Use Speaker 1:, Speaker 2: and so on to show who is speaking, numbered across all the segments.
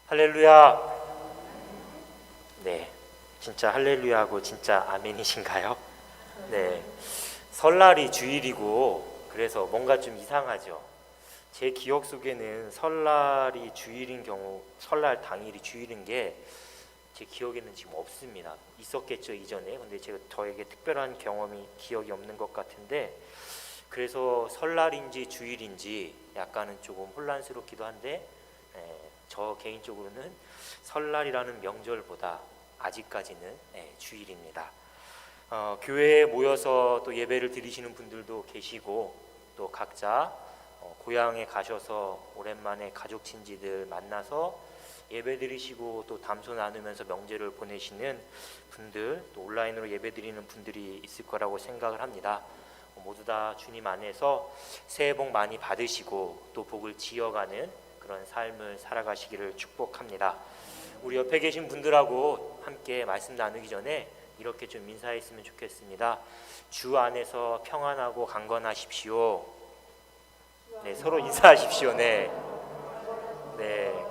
Speaker 1: 할렐루야. 네, 진짜 할렐루야하고 진짜 아멘이신가요? 네, 설날이 주일이고 그래서 뭔가 좀 이상하죠. 제 기억 속에는 설날이 주일인 경우, 설날 당일이 주일인 게 제 기억에는 지금 없습니다. 있었겠죠 이전에. 근데 제가 저에게 특별한 경험이 기억이 없는 것 같은데, 그래서 설날인지 주일인지 약간은 조금 혼란스럽기도 한데, 저 개인적으로는 설날이라는 명절보다 아직까지는 주일입니다. 교회에 모여서 또 예배를 드리시는 분들도 계시고, 또 각자 고향에 가셔서 오랜만에 가족 친지들 만나서 예배 드리시고 또 담소 나누면서 명절을 보내시는 분들, 또 온라인으로 예배 드리는 분들이 있을 거라고 생각을 합니다. 모두 다 주님 안에서 새해 복 많이 받으시고 또 복을 지어가는 그런 삶을 살아가시기를 축복합니다. 우리 옆에 계신 분들하고 함께 말씀 나누기 전에 이렇게 좀 인사했으면 좋겠습니다. 주 안에서 평안하고 강건하십시오. 네, 서로 인사하십시오. 네. 네.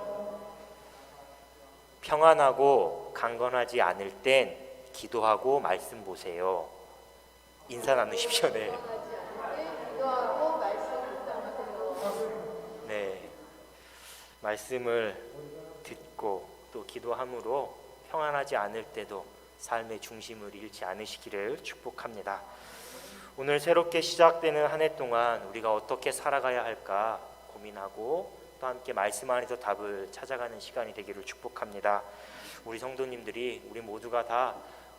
Speaker 1: 평안하고 강건하지 않을 땐 기도하고 말씀 보세요. 인사 나누십시오. 네. 네. 말씀을 듣고 또 기도함으로 평안하지 않을 때도 삶의 중심을 잃지 않으시기를 축복합니다. 오늘 새롭게 시작되는 한 해 동안 우리가 어떻게 살아가야 할까 고민하고 또 함께 말씀 안에서 답을 찾아가는 시간이 되기를 축복합니다. 우리 성도님들이, 우리 모두가 다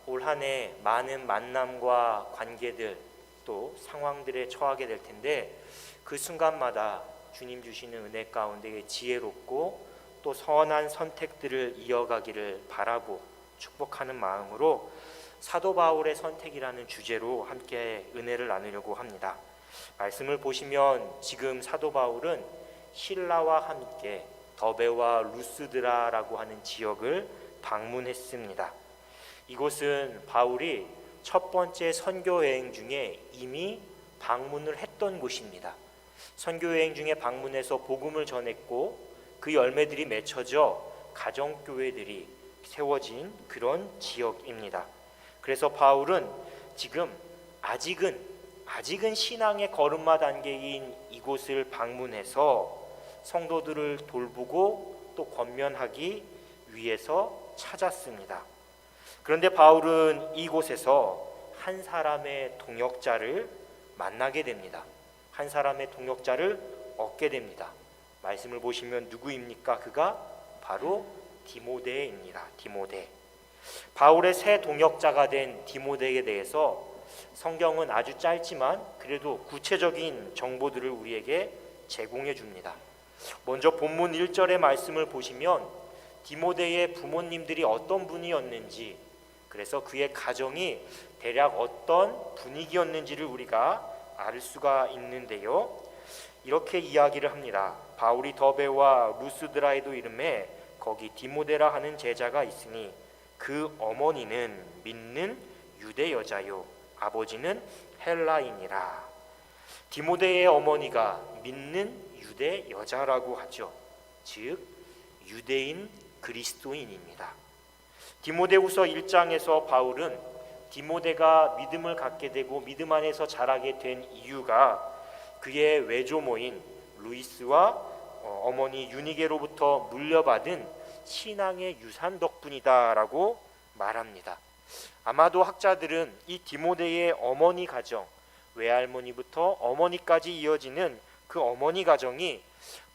Speaker 1: 올 한 해 많은 만남과 관계들 또 상황들에 처하게 될 텐데, 그 순간마다 주님 주시는 은혜 가운데 지혜롭고 또 선한 선택들을 이어가기를 바라고 축복하는 마음으로 사도 바울의 선택이라는 주제로 함께 은혜를 나누려고 합니다. 말씀을 보시면 지금 사도 바울은 실라와 함께 더베와 루스드라라고 하는 지역을 방문했습니다. 이곳은 바울이 첫 번째 선교 여행 중에 이미 방문을 했던 곳입니다. 선교 여행 중에 방문해서 복음을 전했고 그 열매들이 맺혀져 가정교회들이 세워진 그런 지역입니다. 그래서 바울은 지금 아직은 신앙의 걸음마 단계인 이곳을 방문해서 성도들을 돌보고 또 권면하기 위해서 찾았습니다. 그런데 바울은 이곳에서 한 사람의 동역자를 만나게 됩니다. 한 사람의 동역자를 얻게 됩니다. 말씀을 보시면 누구입니까? 그가 바로 디모데입니다. 디모데. 바울의 새 동역자가 된 디모데에 대해서 성경은 아주 짧지만 그래도 구체적인 정보들을 우리에게 제공해 줍니다. 먼저 본문 1절의 말씀을 보시면 디모데의 부모님들이 어떤 분이었는지, 그래서 그의 가정이 대략 어떤 분위기였는지를 우리가 알 수가 있는데요. 이렇게 이야기를 합니다. 바울이 더베와 루스드라에도 이름에 거기 디모데라 하는 제자가 있으니 그 어머니는 믿는 유대 여자요 아버지는 헬라인이라. 디모데의 어머니가 믿는 유대 여자라고 하죠. 즉 유대인 그리스도인입니다. 디모데후서 1장에서 바울은 디모데가 믿음을 갖게 되고 믿음 안에서 자라게 된 이유가 그의 외조모인 루이스와 어머니 유니게로부터 물려받은 신앙의 유산 덕분이다라고 말합니다. 아마도 학자들은 이 디모데의 어머니 가정, 외할머니부터 어머니까지 이어지는 그 어머니 가정이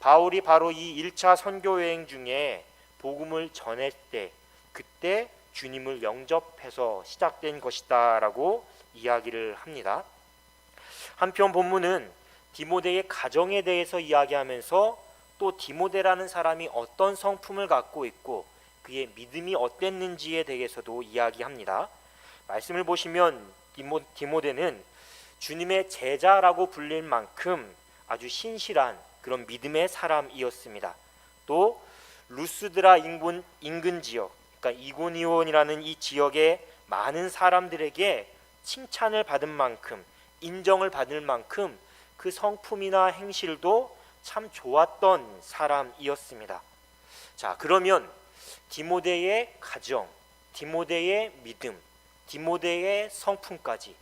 Speaker 1: 바울이 바로 이 1차 선교 여행 중에 복음을 전할 때 그때 주님을 영접해서 시작된 것이다 라고 이야기를 합니다. 한편 본문은 디모데의 가정에 대해서 이야기하면서 또 디모데라는 사람이 어떤 성품을 갖고 있고 그의 믿음이 어땠는지에 대해서도 이야기합니다. 말씀을 보시면 디모데는 주님의 제자라고 불릴 만큼 아주 신실한 그런 믿음의 사람이었습니다. 또 루스드라 인근 지역, 그러니까 이고니온이라는 이 지역의 많은 사람들에게 칭찬을 받은 만큼, 인정을 받을 만큼 그 성품이나 행실도 참 좋았던 사람이었습니다. 자, 그러면 디모데의 가정, 디모데의 믿음, 디모데의 성품까지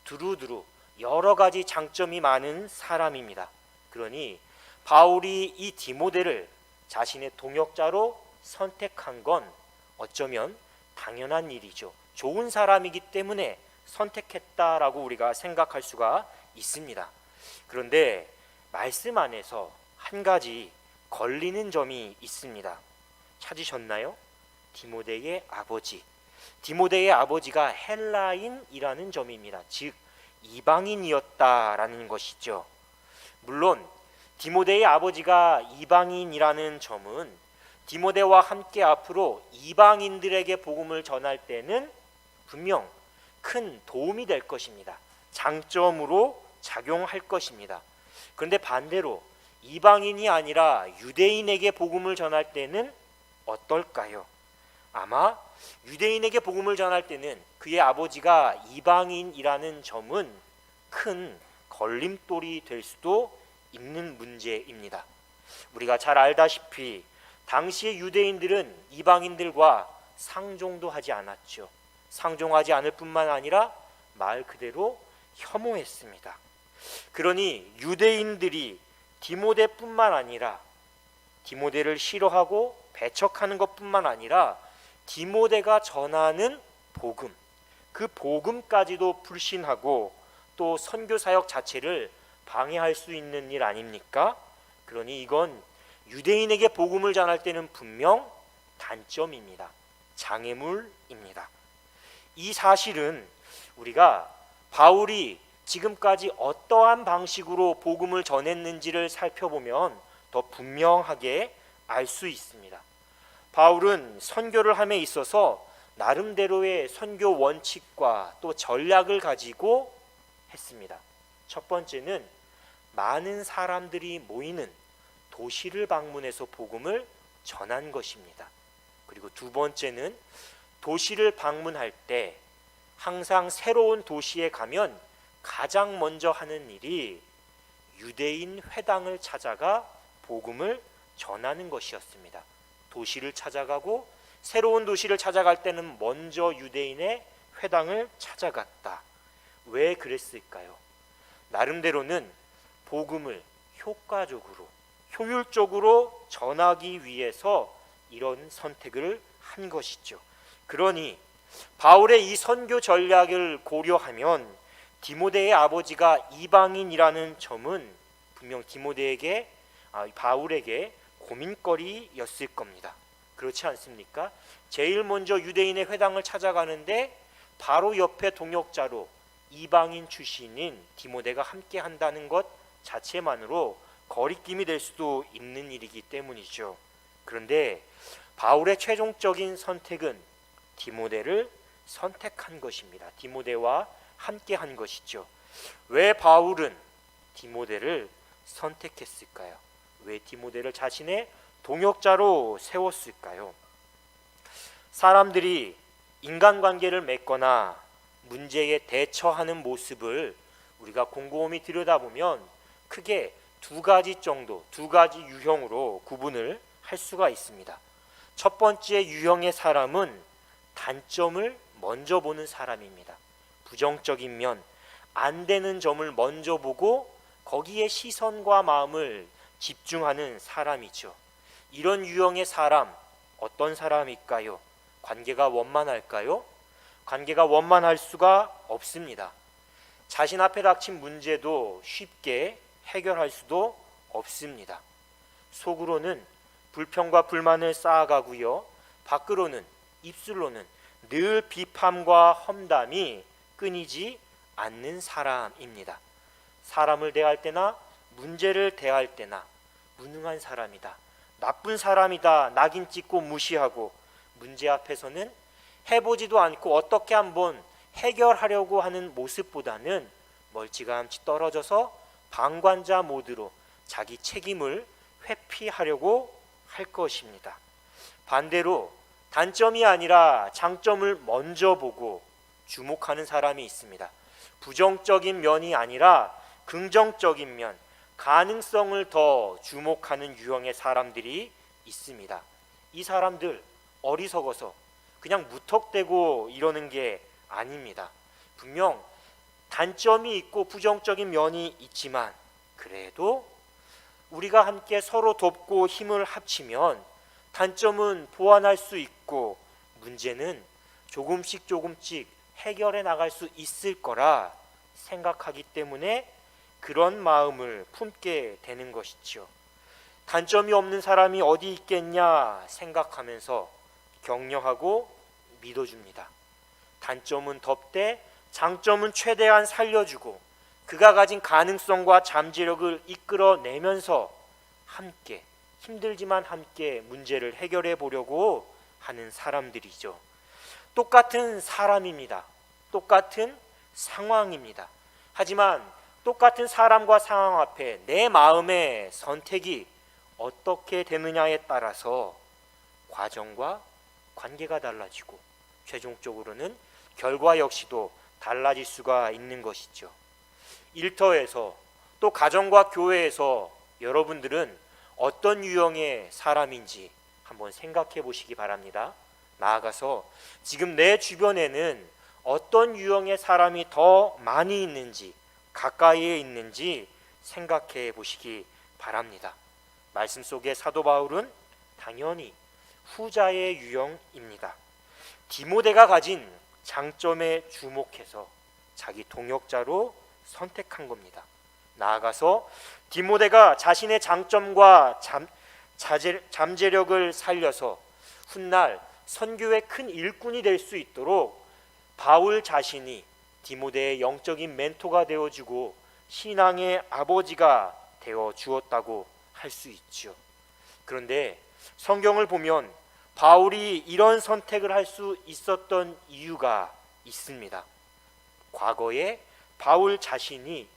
Speaker 1: 두루두루 여러 가지 장점이 많은 사람입니다. 그러니 바울이 이 디모데를 자신의 동역자로 선택한 건 어쩌면 당연한 일이죠. 좋은 사람이기 때문에 선택했다라고 우리가 생각할 수가 있습니다. 그런데 말씀 안에서 한 가지 걸리는 점이 있습니다. 찾으셨나요? 디모데의 아버지. 디모데의 아버지가 헬라인이라는 점입니다. 즉 이방인이었다라는 것이죠. 물론 디모데의 아버지가 이방인이라는 점은 디모데와 함께 앞으로 이방인들에게 복음을 전할 때는 분명 큰 도움이 될 것입니다. 장점으로 작용할 것입니다. 그런데 반대로 이방인이 아니라 유대인에게 복음을 전할 때는 어떨까요? 아마 유대인에게 복음을 전할 때는 그의 아버지가 이방인이라는 점은 큰 걸림돌이 될 수도 있는 문제입니다. 우리가 잘 알다시피 당시의 유대인들은 이방인들과 상종도 하지 않았죠. 상종하지 않을 뿐만 아니라 말 그대로 혐오했습니다. 그러니 유대인들이 디모데뿐만 아니라 디모데를 싫어하고 배척하는 것뿐만 아니라 디모데가 전하는 복음, 그 복음까지도 불신하고 또 선교 사역 자체를 방해할 수 있는 일 아닙니까? 그러니 이건 유대인에게 복음을 전할 때는 분명 단점입니다. 장애물입니다. 이 사실은 우리가 바울이 지금까지 어떠한 방식으로 복음을 전했는지를 살펴보면 더 분명하게 알 수 있습니다. 바울은 선교를 함에 있어서 나름대로의 선교 원칙과 또 전략을 가지고 했습니다. 첫 번째는 많은 사람들이 모이는 도시를 방문해서 복음을 전한 것입니다. 그리고 두 번째는 도시를 방문할 때 항상 새로운 도시에 가면 가장 먼저 하는 일이 유대인 회당을 찾아가 복음을 전하는 것이었습니다. 도시를 찾아가고 새로운 도시를 찾아갈 때는 먼저 유대인의 회당을 찾아갔다. 왜 그랬을까요? 나름대로는 복음을 효과적으로, 효율적으로 전하기 위해서 이런 선택을 한 것이죠. 그러니 바울의 이 선교 전략을 고려하면 디모데의 아버지가 이방인이라는 점은 분명 바울에게 고민거리였을 겁니다. 그렇지 않습니까? 제일 먼저 유대인의 회당을 찾아가는데 바로 옆에 동역자로 이방인 출신인 디모데가 함께 한다는 것 자체만으로 거리낌이 될 수도 있는 일이기 때문이죠. 그런데 바울의 최종적인 선택은 디모데를 선택한 것입니다. 디모데와 함께 한 것이죠. 왜 바울은 디모데를 선택했을까요? 왜 디모데를 자신의 동역자로 세웠을까요? 사람들이 인간관계를 맺거나 문제에 대처하는 모습을 우리가 곰곰이 들여다보면 크게 두 가지 유형으로 구분을 할 수가 있습니다. 첫 번째 유형의 사람은 단점을 먼저 보는 사람입니다. 부정적인 면, 안 되는 점을 먼저 보고 거기에 시선과 마음을 집중하는 사람이죠. 이런 유형의 사람, 어떤 사람일까요? 관계가 원만할까요? 관계가 원만할 수가 없습니다. 자신 앞에 닥친 문제도 쉽게 해결할 수도 없습니다. 속으로는 불평과 불만을 쌓아가고요, 밖으로는, 입술로는 늘 비판과 험담이 끊이지 않는 사람입니다. 사람을 대할 때나 문제를 대할 때나 무능한 사람이다, 나쁜 사람이다 낙인 찍고 무시하고 문제 앞에서는 해보지도 않고 어떻게 한번 해결하려고 하는 모습보다는 멀찌감치 떨어져서 방관자 모드로 자기 책임을 회피하려고 할 것입니다. 반대로 단점이 아니라 장점을 먼저 보고 주목하는 사람이 있습니다. 부정적인 면이 아니라 긍정적인 면, 가능성을 더 주목하는 유형의 사람들이 있습니다. 이 사람들 어리석어서 그냥 무턱대고 이러는 게 아닙니다. 분명 단점이 있고 부정적인 면이 있지만 그래도 우리가 함께 서로 돕고 힘을 합치면 단점은 보완할 수 있고 문제는 조금씩 해결해 나갈 수 있을 거라 생각하기 때문에 그런 마음을 품게 되는 것이죠. 단점이 없는 사람이 어디 있겠냐 생각하면서 격려하고 믿어줍니다. 단점은 덮되 장점은 최대한 살려주고 그가 가진 가능성과 잠재력을 이끌어내면서 함께, 힘들지만 함께 문제를 해결해 보려고 하는 사람들이죠. 똑같은 사람입니다. 똑같은 상황입니다. 하지만 똑같은 사람과 상황 앞에 내 마음의 선택이 어떻게 되느냐에 따라서 과정과 관계가 달라지고 최종적으로는 결과 역시도 달라질 수가 있는 것이죠. 일터에서 또 가정과 교회에서 여러분들은 어떤 유형의 사람인지 한번 생각해 보시기 바랍니다. 나아가서 지금 내 주변에는 어떤 유형의 사람이 더 많이 있는지 가까이에 있는지 생각해 보시기 바랍니다. 말씀 속의 사도 바울은 당연히 후자의 유형입니다. 디모데가 가진 장점에 주목해서 자기 동역자로 선택한 겁니다. 나아가서 디모데가 자신의 장점과 잠재력을 살려서 훗날 선교의 큰 일꾼이 될 수 있도록 바울 자신이 디모데의 영적인 멘토가 되어주고 신앙의 아버지가 되어 주었다고 할 수 있죠. 그런데 성경을 보면 바울이 이런 선택을 할 수 있었던 이유가 있습니다. 과거에 바울 자신이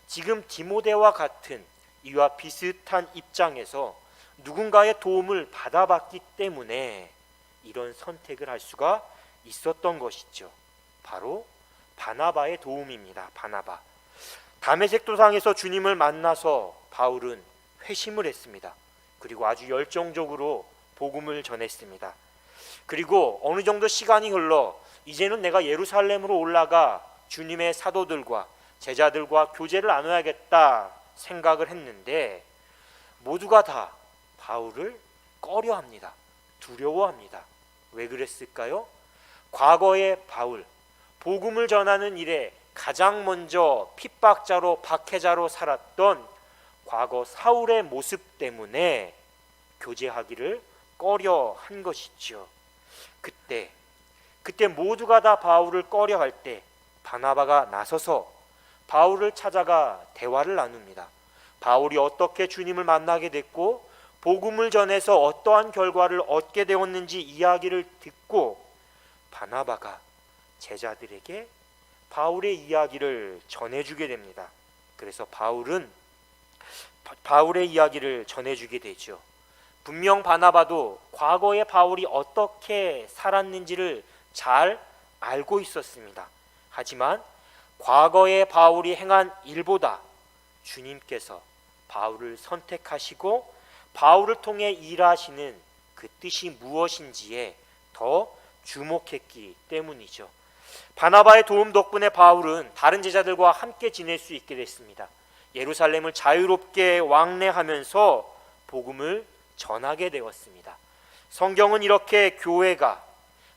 Speaker 1: 지금 디모데와 같은 이와 비슷한 입장에서 누군가의 도움을 받아봤기 때문에 이런 선택을 할 수가 있었던 것이죠. 바로 바나바의 도움입니다. 바나바. 다메섹 도상에서 주님을 만나서 바울은 회심을 했습니다. 그리고 아주 열정적으로 복음을 전했습니다. 그리고 어느 정도 시간이 흘러 이제는 내가 예루살렘으로 올라가 주님의 사도들과 제자들과 교제를 나눠야겠다 생각을 했는데 모두가 다 바울을 꺼려합니다. 두려워합니다. 왜 그랬을까요? 과거의 바울, 복음을 전하는 일에 가장 먼저 핍박자로 박해자로 살았던 과거 사울의 모습 때문에 교제하기를 꺼려한 것이죠. 그때 모두가 다 바울을 꺼려할 때 바나바가 나서서 바울을 찾아가 대화를 나눕니다. 바울이 어떻게 주님을 만나게 됐고 복음을 전해서 어떠한 결과를 얻게 되었는지 이야기를 듣고 바나바가 제자들에게 바울의 이야기를 전해주게 됩니다. 그래서 바울은 바울의 이야기를 전해주게 되죠. 분명 바나바도 과거에 바울이 어떻게 살았는지를 잘 알고 있었습니다. 하지만 과거에 바울이 행한 일보다 주님께서 바울을 선택하시고 바울을 통해 일하시는 그 뜻이 무엇인지에 더 주목했기 때문이죠. 바나바의 도움 덕분에 바울은 다른 제자들과 함께 지낼 수 있게 됐습니다. 예루살렘을 자유롭게 왕래하면서 복음을 전하게 되었습니다. 성경은 이렇게 교회가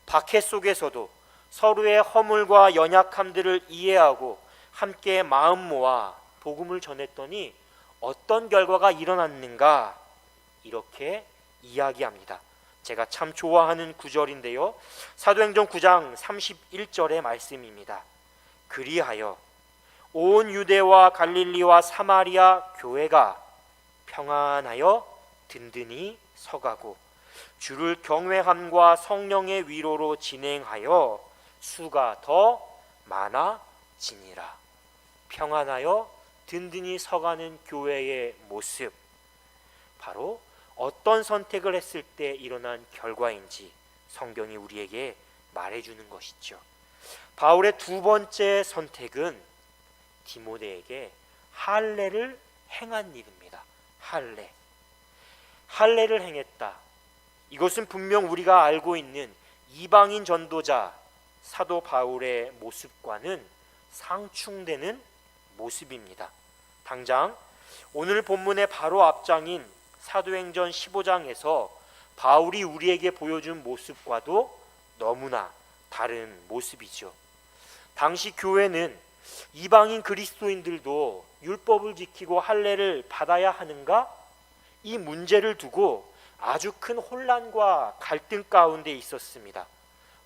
Speaker 1: 박해 속에서도 서로의 허물과 연약함들을 이해하고 함께 마음 모아 복음을 전했더니 어떤 결과가 일어났는가 이렇게 이야기합니다. 제가 참 좋아하는 구절인데요. 사도행전 9장 31절의 말씀입니다. 그리하여 온 유대와 갈릴리와 사마리아 교회가 평안하여 든든히 서가고 주를 경외함과 성령의 위로로 진행하여 수가 더 많아지니라. 평안하여 든든히 서가는 교회의 모습, 바로 어떤 선택을 했을 때 일어난 결과인지 성경이 우리에게 말해주는 것이죠. 바울의 두 번째 선택은 디모데에게 할례를 행한 일입니다. 할례를 행했다. 이것은 분명 우리가 알고 있는 이방인 전도자 사도 바울의 모습과는 상충되는 모습입니다. 당장 오늘 본문의 바로 앞장인 사도행전 15장에서 바울이 우리에게 보여준 모습과도 너무나 다른 모습이죠. 당시 교회는 이방인 그리스도인들도 율법을 지키고 할례를 받아야 하는가? 이 문제를 두고 아주 큰 혼란과 갈등 가운데 있었습니다.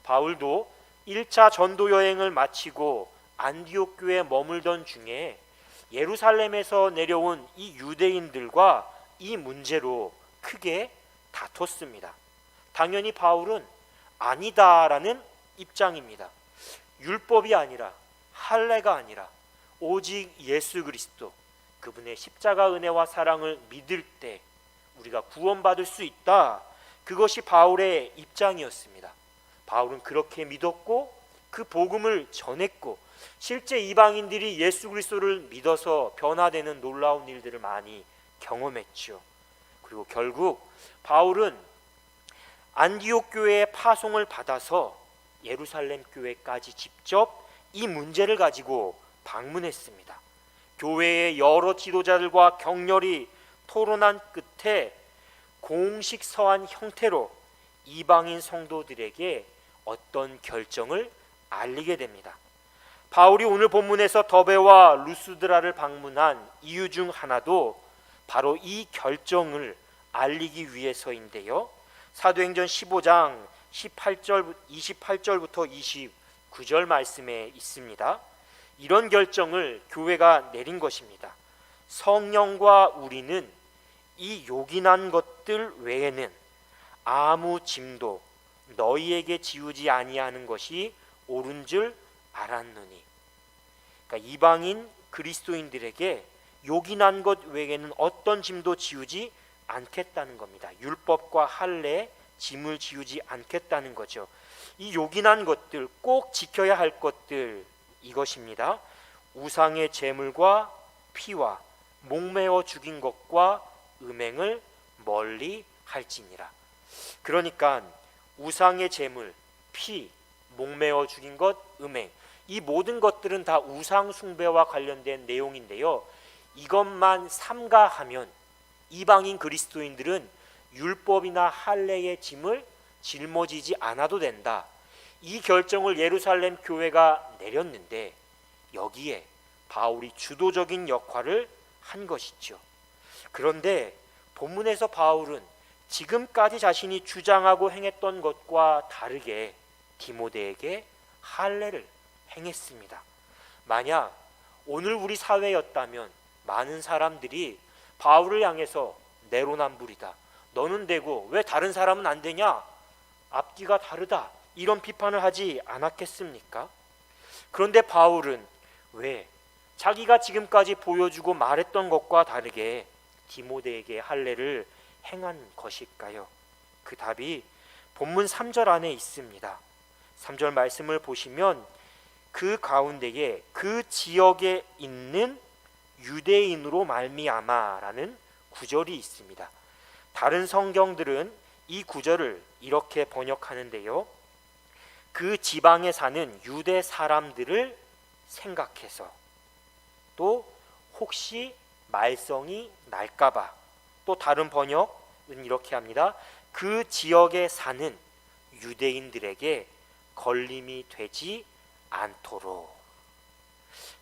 Speaker 1: 바울도 1차 전도 여행을 마치고 안디옥 교회에 머물던 중에 예루살렘에서 내려온 이 유대인들과 이 문제로 크게 다퉜습니다. 당연히 바울은 아니다라는 입장입니다. 율법이 아니라 할례가 아니라 오직 예수 그리스도, 그분의 십자가 은혜와 사랑을 믿을 때 우리가 구원받을 수 있다. 그것이 바울의 입장이었습니다. 바울은 그렇게 믿었고 그 복음을 전했고 실제 이방인들이 예수 그리스도를 믿어서 변화되는 놀라운 일들을 많이 경험했죠. 그리고 결국 바울은 안디옥 교회의 파송을 받아서 예루살렘 교회까지 직접 이 문제를 가지고 방문했습니다. 교회의 여러 지도자들과 격렬히 토론한 끝에 공식 서한 형태로 이방인 성도들에게 어떤 결정을 알리게 됩니다. 바울이 오늘 본문에서 더베와 루스드라를 방문한 이유 중 하나도 바로 이 결정을 알리기 위해서인데요. 사도행전 15장 28절부터 29절 말씀에 있습니다. 이런 결정을 교회가 내린 것입니다. 성령과 우리는 이 요긴한 것들 외에는 아무 짐도 너희에게 지우지 아니하는 것이 옳은 줄 알았느니. 그러니까 이방인 그리스도인들에게 요긴한 것 외에는 어떤 짐도 지우지 않겠다는 겁니다. 율법과 할례 짐을 지우지 않겠다는 거죠. 이 요긴한 것들, 꼭 지켜야 할 것들, 이것입니다. 우상의 제물과 피와 목매어 죽인 것과 음행을 멀리 할지니라. 그러니까 우상의 제물, 피, 목매어 죽인 것, 음행, 이 모든 것들은 다 우상 숭배와 관련된 내용인데요. 이것만 삼가하면 이방인 그리스도인들은 율법이나 할례의 짐을 짊어지지 않아도 된다. 이 결정을 예루살렘 교회가 내렸는데 여기에 바울이 주도적인 역할을 한 것이죠. 그런데 본문에서 바울은 지금까지 자신이 주장하고 행했던 것과 다르게 디모데에게 할례를 행했습니다. 만약 오늘 우리 사회였다면 많은 사람들이 바울을 향해서 내로남불이다, 너는 되고 왜 다른 사람은 안 되냐, 앞뒤가 다르다, 이런 비판을 하지 않았겠습니까? 그런데 바울은 왜 자기가 지금까지 보여주고 말했던 것과 다르게 디모데에게 할례를 행한 것일까요? 그 답이 본문 3절 안에 있습니다. 3절 말씀을 보시면 그 가운데에 그 지역에 있는 유대인으로 말미암아라는 구절이 있습니다. 다른 성경들은 이 구절을 이렇게 번역하는데요. 그 지방에 사는 유대 사람들을 생각해서, 또 혹시 말썽이 날까봐, 또 다른 번역은 이렇게 합니다. 그 지역에 사는 유대인들에게 걸림이 되지 않도록.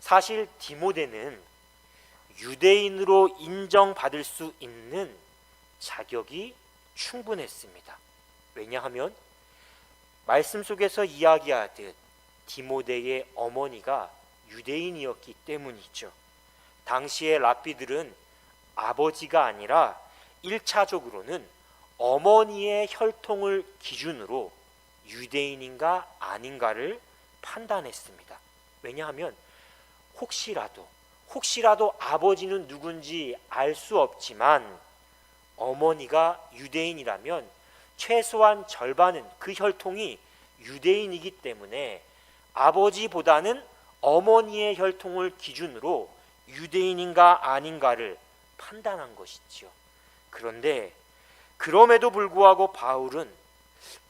Speaker 1: 사실 디모데는 유대인으로 인정받을 수 있는 자격이 충분했습니다. 왜냐하면 말씀 속에서 이야기하듯 디모데의 어머니가 유대인이었기 때문이죠. 당시의 랍비들은 아버지가 아니라 1차적으로는 어머니의 혈통을 기준으로 유대인인가 아닌가를 판단했습니다. 왜냐하면 혹시라도 아버지는 누군지 알 수 없지만 어머니가 유대인이라면 최소한 절반은 그 혈통이 유대인이기 때문에 아버지보다는 어머니의 혈통을 기준으로 유대인인가 아닌가를 판단한 것이죠. 그런데 그럼에도 불구하고 바울은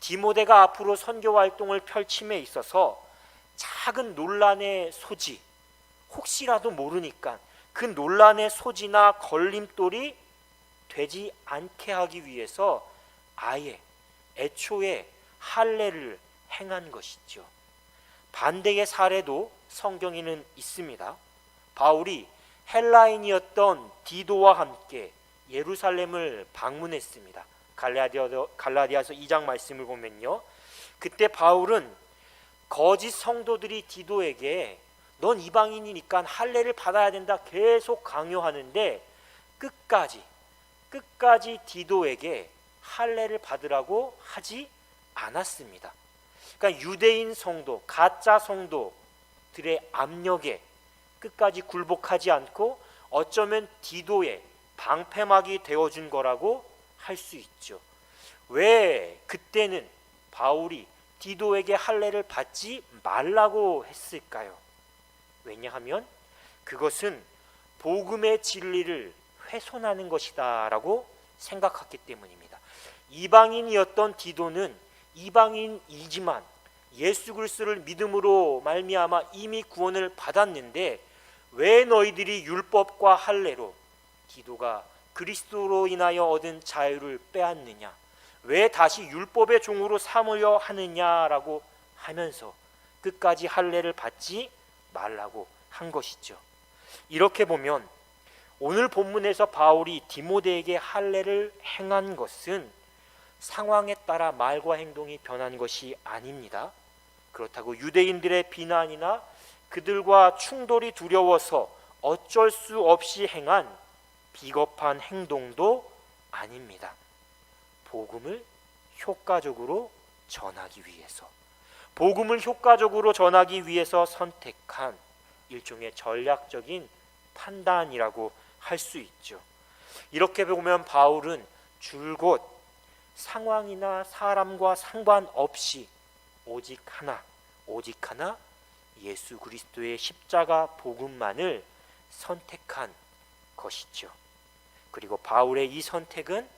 Speaker 1: 디모데가 앞으로 선교 활동을 펼침에 있어서 작은 논란의 소지, 혹시라도 모르니까 그 논란의 소지나 걸림돌이 되지 않게 하기 위해서 아예 애초에 할례를 행한 것이죠. 반대의 사례도 성경에는 있습니다. 바울이 헬라인이었던 디도와 함께 예루살렘을 방문했습니다. 갈라디아서 2장 말씀을 보면요, 그때 바울은 거짓 성도들이 디도에게 넌 이방인이니까 할례를 받아야 된다 계속 강요하는데 끝까지 디도에게 할례를 받으라고 하지 않았습니다. 그러니까 유대인 성도, 가짜 성도들의 압력에 끝까지 굴복하지 않고 어쩌면 디도의 방패막이 되어준 거라고 할 수 있죠. 왜 그때는 바울이 디도에게 할례를 받지 말라고 했을까요? 왜냐하면 그것은 복음의 진리를 훼손하는 것이다 라고 생각했기 때문입니다. 이방인이었던 디도는 이방인이지만 예수 그리스도를 믿음으로 말미암아 이미 구원을 받았는데 왜 너희들이 율법과 할례로 디도가 그리스도로 인하여 얻은 자유를 빼앗느냐, 왜 다시 율법의 종으로 삼으려 하느냐라고 하면서 끝까지 할례를 받지 말라고 한 것이죠. 이렇게 보면 오늘 본문에서 바울이 디모데에게 할례를 행한 것은 상황에 따라 말과 행동이 변한 것이 아닙니다. 그렇다고 유대인들의 비난이나 그들과 충돌이 두려워서 어쩔 수 없이 행한 비겁한 행동도 아닙니다. 복음을 효과적으로 전하기 위해서 선택한 일종의 전략적인 판단이라고 할 수 있죠. 이렇게 보면 바울은 줄곧 상황이나 사람과 상관없이 오직 하나 예수 그리스도의 십자가 복음만을 선택한 것이죠. 그리고 바울의 이 선택은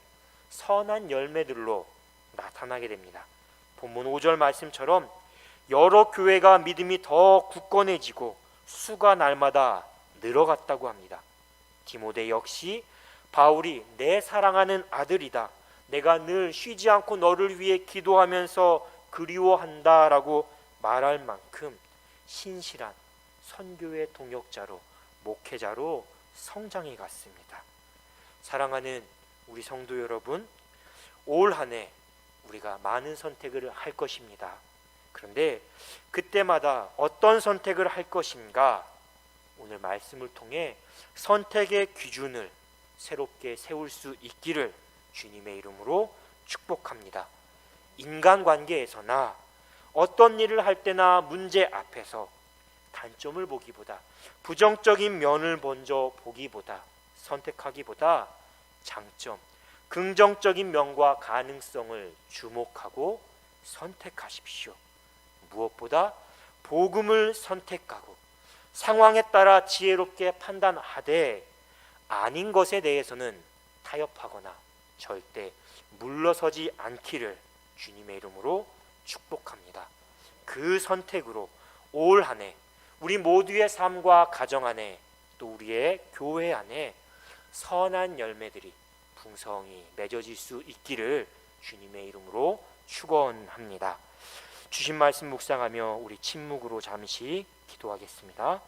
Speaker 1: 선한 열매들로 나타나게 됩니다. 본문 5절 말씀처럼 여러 교회가 믿음이 더 굳건해지고 수가 날마다 늘어갔다고 합니다. 디모데 역시 바울이 내 사랑하는 아들이다, 내가 늘 쉬지 않고 너를 위해 기도하면서 그리워한다 라고 말할 만큼 신실한 선교의 동역자로, 목회자로 성장해 갔습니다. 사랑하는 우리 성도 여러분, 올 한 해 우리가 많은 선택을 할 것입니다. 그런데 그때마다 어떤 선택을 할 것인가, 오늘 말씀을 통해 선택의 기준을 새롭게 세울 수 있기를 주님의 이름으로 축복합니다. 인간관계에서나 어떤 일을 할 때나 문제 앞에서 단점을 보기보다, 부정적인 면을 먼저 보기보다, 선택하기보다 장점, 긍정적인 면과 가능성을 주목하고 선택하십시오. 무엇보다 복음을 선택하고 상황에 따라 지혜롭게 판단하되 아닌 것에 대해서는 타협하거나 절대 물러서지 않기를 주님의 이름으로 축복합니다. 그 선택으로 올 한 해 우리 모두의 삶과 가정 안에, 또 우리의 교회 안에 선한 열매들이 풍성히 맺어질 수 있기를 주님의 이름으로 축원합니다. 주신 말씀 묵상하며 우리 침묵으로 잠시 기도하겠습니다.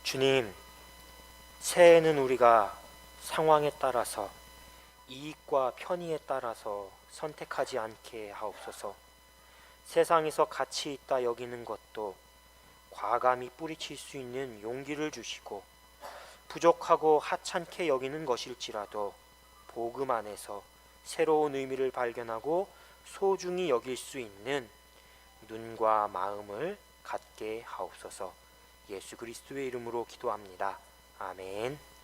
Speaker 1: 주님, 새해에는 우리가 상황에 따라서, 이익과 편의에 따라서 선택하지 않게 하옵소서. 세상에서 가치 있다 여기는 것도 과감히 뿌리칠 수 있는 용기를 주시고, 부족하고 하찮게 여기는 것일지라도 복음 안에서 새로운 의미를 발견하고 소중히 여길 수 있는 눈과 마음을 갖게 하옵소서. 예수 그리스도의 이름으로 기도합니다. 아멘.